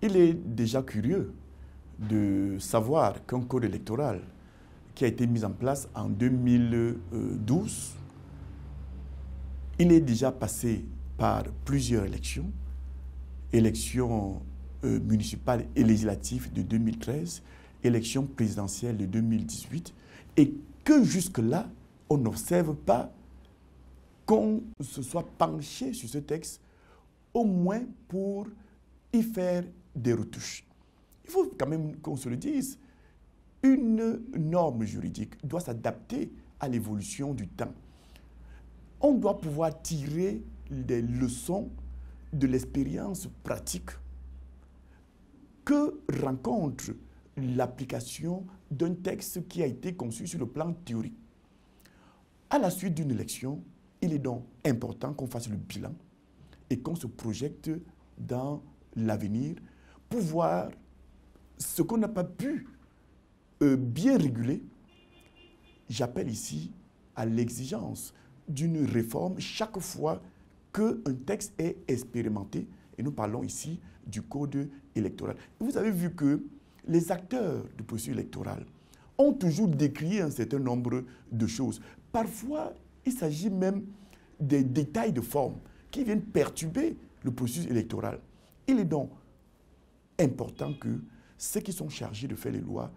Il est déjà curieux de savoir qu'un code électoral qui a été mis en place en 2012, il est déjà passé par plusieurs élections, élections municipales et législatives de 2013, élections présidentielles de 2018, et que jusque-là, on n'observe pas qu'on se soit penché sur ce texte, au moins pour y faire des retouches. Il faut quand même qu'on se le dise, une norme juridique doit s'adapter à l'évolution du temps. On doit pouvoir tirer des leçons de l'expérience pratique que rencontre l'application d'un texte qui a été conçu sur le plan théorique. À la suite d'une élection, il est donc important qu'on fasse le bilan et qu'on se projette dans l'avenir pour voir ce qu'on n'a pas pu bien réguler. J'appelle ici à l'exigence d'une réforme chaque fois qu'un texte est expérimenté. Et nous parlons ici du code électoral. Vous avez vu que les acteurs du processus électoral ont toujours décrié un certain nombre de choses. Parfois, il s'agit même des détails de forme qui viennent perturber le processus électoral. Il est donc important que ceux qui sont chargés de faire les lois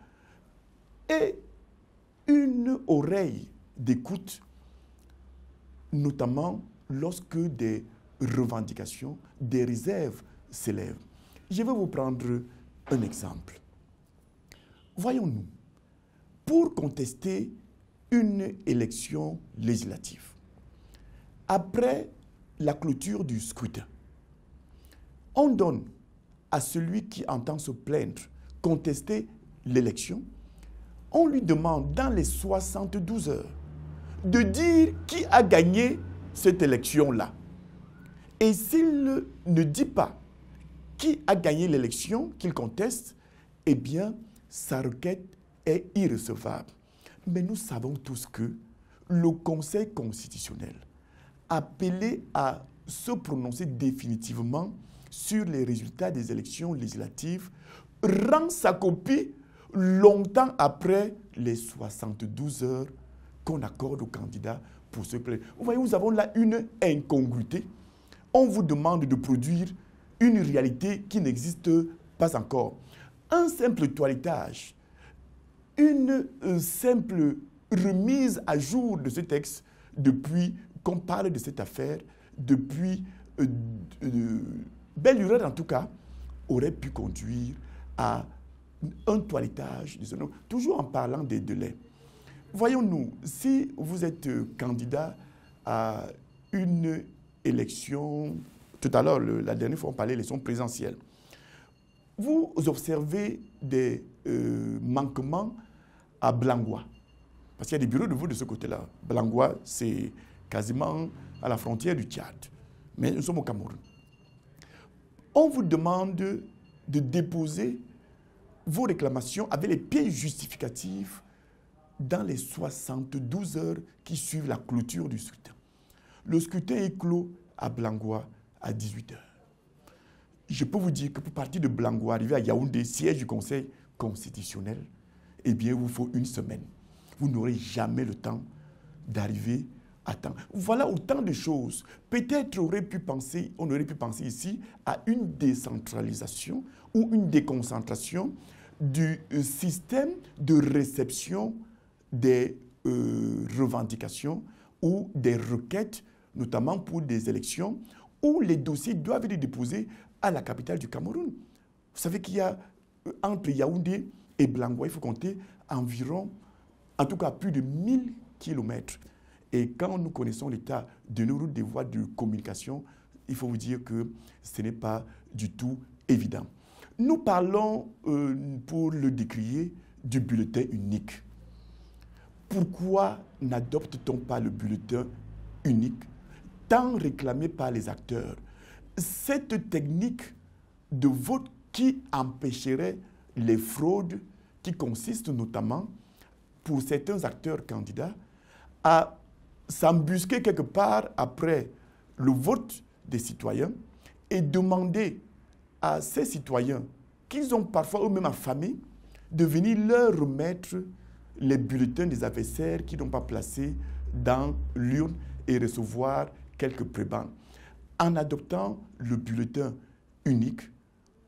aient une oreille d'écoute, notamment lorsque des revendications, des réserves s'élèvent. Je vais vous prendre un exemple. Voyons-nous, pour contester une élection législative, après la clôture du scrutin, on donne à celui qui entend se plaindre, contester l'élection, on lui demande dans les 72 heures de dire qui a gagné cette élection-là. Et s'il ne dit pas qui a gagné l'élection qu'il conteste, eh bien, sa requête est irrecevable. Mais nous savons tous que le Conseil constitutionnel, appelé à se prononcer définitivement sur les résultats des élections législatives, rend sa copie longtemps après les 72 heures qu'on accorde aux candidats pour se plaindre. Vous voyez, nous avons là une incongruité. On vous demande de produire une réalité qui n'existe pas encore. Un simple toilettage, une simple remise à jour de ce texte depuis qu'on parle de cette affaire, depuis belle lurette en tout cas, aurait pu conduire à un toilettage, toujours en parlant des délais. Voyons-nous, si vous êtes candidat à une élection, tout à l'heure, la dernière fois on parlait d'élection présidentielle, vous observez des manquements à Blangois, parce qu'il y a des bureaux de vote de ce côté-là. Blangois, c'est quasiment à la frontière du Tchad, mais nous sommes au Cameroun. On vous demande de déposer vos réclamations avec les pièces justificatives dans les 72 heures qui suivent la clôture du scrutin. Le scrutin est clos à Blangois à 18 heures. Je peux vous dire que pour partir de Blangois, arriver à Yaoundé, siège du Conseil constitutionnel, eh bien, il vous faut une semaine. Vous n'aurez jamais le temps d'arriver à temps. Voilà autant de choses. Peut-être on aurait pu penser ici à une décentralisation ou une déconcentration du système de réception des revendications ou des requêtes, notamment pour des élections, où les dossiers doivent être déposés à la capitale du Cameroun. Vous savez qu'il y a entre Yaoundé et Blangois, il faut compter environ, en tout cas plus de 1000 kilomètres. Et quand nous connaissons l'état de nos routes des voies de communication, il faut vous dire que ce n'est pas du tout évident. Nous parlons, pour le décrier, du bulletin unique. Pourquoi n'adopte-t-on pas le bulletin unique, tant réclamé par les acteurs? Cette technique de vote qui empêcherait les fraudes, qui consiste notamment, pour certains acteurs candidats, à s'embusquer quelque part après le vote des citoyens et demander à ces citoyens qu'ils ont parfois eux-mêmes affamés de venir leur remettre les bulletins des adversaires qui n'ont pas placés dans l'urne et recevoir quelques prébendes. En adoptant le bulletin unique,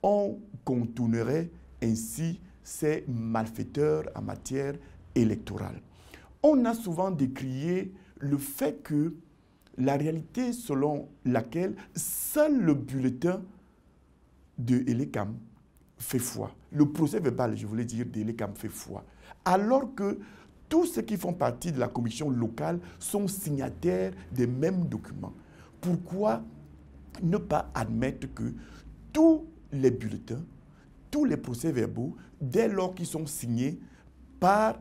on contournerait ainsi ces malfaiteurs en matière électorale. On a souvent décrié le fait que la réalité selon laquelle seul le bulletin de Elekam fait foi. Le procès verbal, je voulais dire, d'Elekam fait foi. Alors que tous ceux qui font partie de la commission locale sont signataires des mêmes documents. Pourquoi ne pas admettre que tous les bulletins, tous les procès-verbaux, dès lors qu'ils sont signés par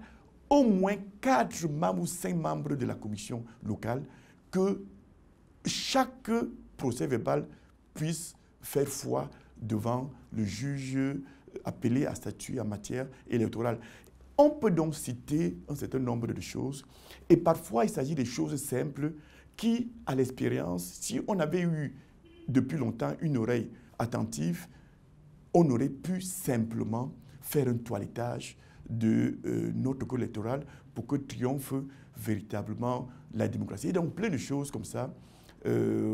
au moins 4 membres ou 5 membres de la commission locale, que chaque procès-verbal puisse faire foi devant le juge appelé à statuer en matière électorale. On peut donc citer un certain nombre de choses et parfois il s'agit de choses simples qui, à l'expérience, si on avait eu depuis longtemps une oreille attentive, on aurait pu simplement faire un toilettage de notre code électoral pour que triomphe véritablement la démocratie. Et donc plein de choses comme ça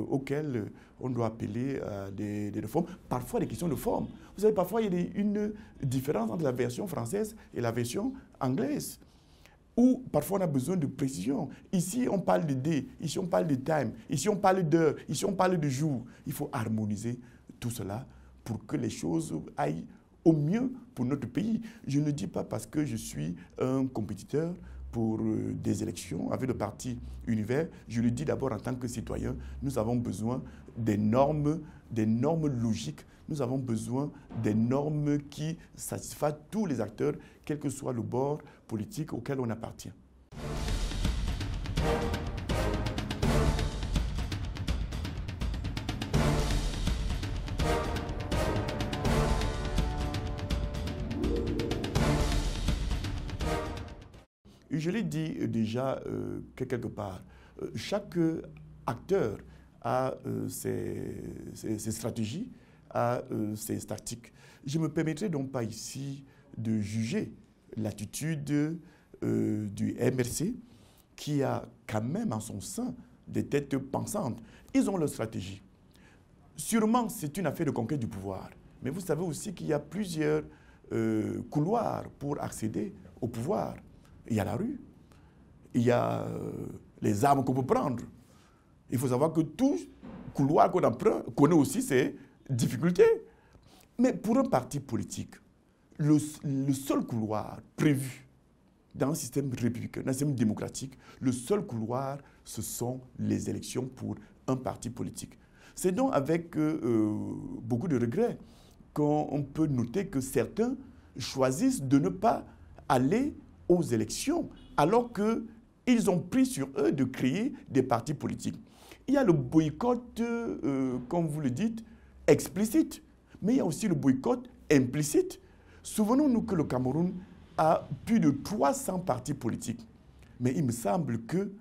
auxquelles on doit appeler des réformes. Parfois des questions de forme. Vous savez, parfois il y a une différence entre la version française et la version anglaise. Ou parfois on a besoin de précision. Ici on parle de day, ici on parle de time, ici on parle d'heure, ici on parle de jour. Il faut harmoniser tout cela pour que les choses aillent au mieux pour notre pays. Je ne dis pas parce que je suis un compétiteur pour des élections avec le parti Univers, je le dis d'abord en tant que citoyen, nous avons besoin des normes logiques, nous avons besoin des normes qui satisfassent tous les acteurs, quel que soit le bord politique auquel on appartient. Je l'ai dit déjà quelque part, chaque acteur a ses stratégies, a ses tactiques. Je ne me permettrai donc pas ici de juger l'attitude du MRC qui a quand même en son sein des têtes pensantes. Ils ont leur stratégie. Sûrement, c'est une affaire de conquête du pouvoir. Mais vous savez aussi qu'il y a plusieurs couloirs pour accéder au pouvoir. Il y a la rue, il y a les armes qu'on peut prendre. Il faut savoir que tout couloir qu'on emprunte connaît aussi ses difficultés. Mais pour un parti politique, le seul couloir prévu dans un système républicain, dans un système démocratique, le seul couloir, ce sont les élections pour un parti politique. C'est donc avec beaucoup de regrets qu'on peut noter que certains choisissent de ne pas aller aux élections, alors qu'ils ont pris sur eux de créer des partis politiques. Il y a le boycott, comme vous le dites, explicite, mais il y a aussi le boycott implicite. Souvenons-nous que le Cameroun a plus de 300 partis politiques, mais il me semble qu'il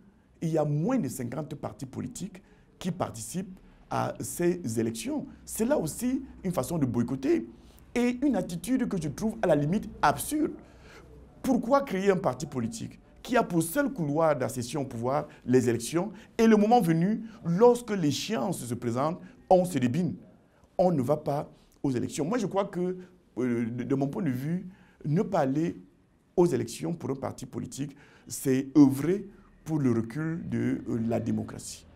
y a moins de 50 partis politiques qui participent à ces élections. C'est là aussi une façon de boycotter et une attitude que je trouve à la limite absurde. Pourquoi créer un parti politique qui a pour seul couloir d'accession au pouvoir les élections et le moment venu, lorsque l'échéance se présente, on se débine. On ne va pas aux élections. Moi, je crois que, de mon point de vue, ne pas aller aux élections pour un parti politique, c'est œuvrer pour le recul de la démocratie.